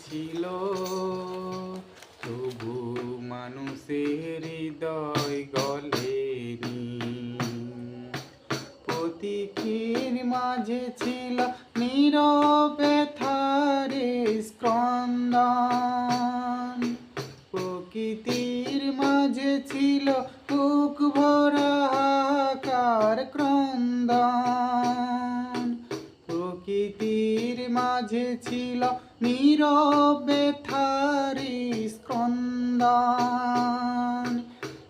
ছিল, তবু মানুষের হৃদয় গলেনি। প্রতীকের মাঝে ছিল নীরব ব্যথার স্ক্রন্দন, প্রকৃতির মাঝে ছিল বুক ভরা হাহাকার ক্রন্দন। প্রকৃতির মাঝে ছিল নীরব ব্যথার স্ক্রন্দন,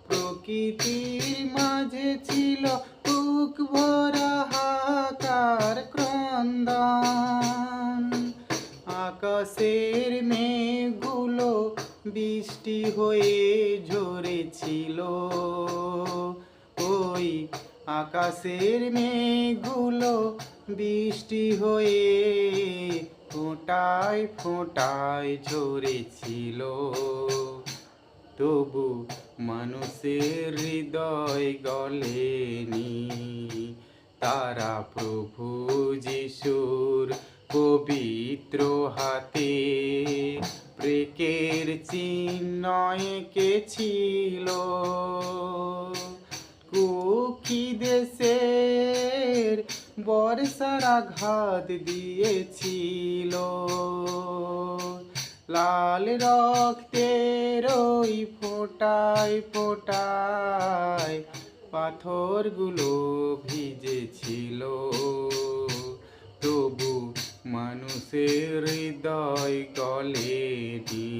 প্রকৃতির মাঝে ছিল বুক ভরা হাহাকার ক্রন্দন। আকাশের মেঘগুলো বৃষ্টি হয়ে ঝরেছিল, ওই আকাশের মেঘগুলো বৃষ্টি হয়ে ফোঁটায় ফোঁটায় ঝরেছিল, তবু মানুষের হৃদয় গলেনি। তারা প্রভু যিশুর পবিত্র হাতে প্রেকের চিহ্ন এঁকেছিল। কুকি দেশের বর্ষার আঘাত দিয়েছিল, লাল রক্তের ওই ফোঁটায় ফোঁটায় পাথরগুলো ভিজেছিল, তবু মানুষের হৃদয় গলেনি।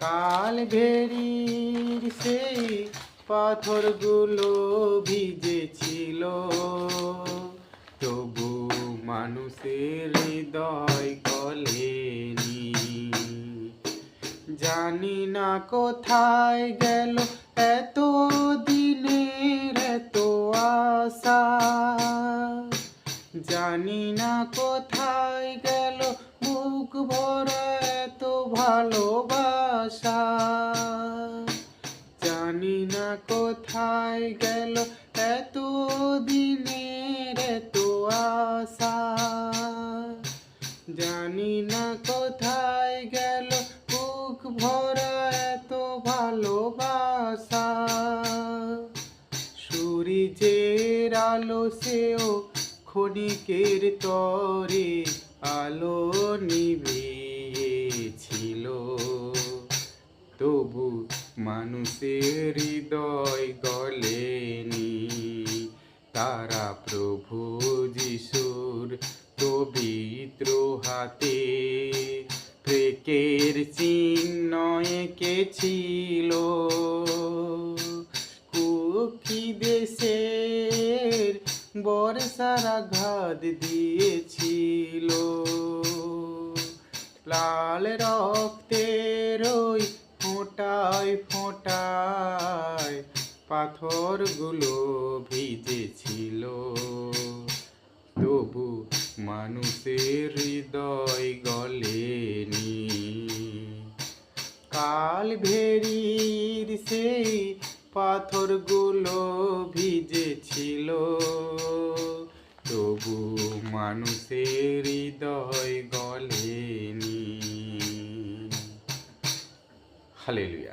কালভেরির সেই পাথরগুলো ভিজেছিল, তবু মানুষের হৃদয় গলেনি। জানি না কোথায় গেল এত দিনের এত আশা, জানি না কোথায় গেল বুক ভরা এত ভালোবাসা, জানি না কোথায় গেল এত দিনের এত আশা, জানি না কোথায় গেল বুক ভরা এত ভালোবাসা। সূর্যের আলো সেও ক্ষণিকের তরে আলো নিভিয়েছিল, তবু মানুষের হৃদয় গলেনি। তারা প্রভু যিশুর পবিত্র হাতে প্রেকের চিহ্ন এঁকেছিল। কুকি দেশের বর্ষার আঘাত দিয়েছিল, লাল রক্তের ওই ফোঁটায় ফোঁটায় পাথরগুলো ভিজেছিল, তবু মানুষের হৃদয় গলেনি। কালভেরির সেই পাথরগুলো ভিজেছিল, তবু মানুষের হৃদয় গলেনি। হালেলুয়া।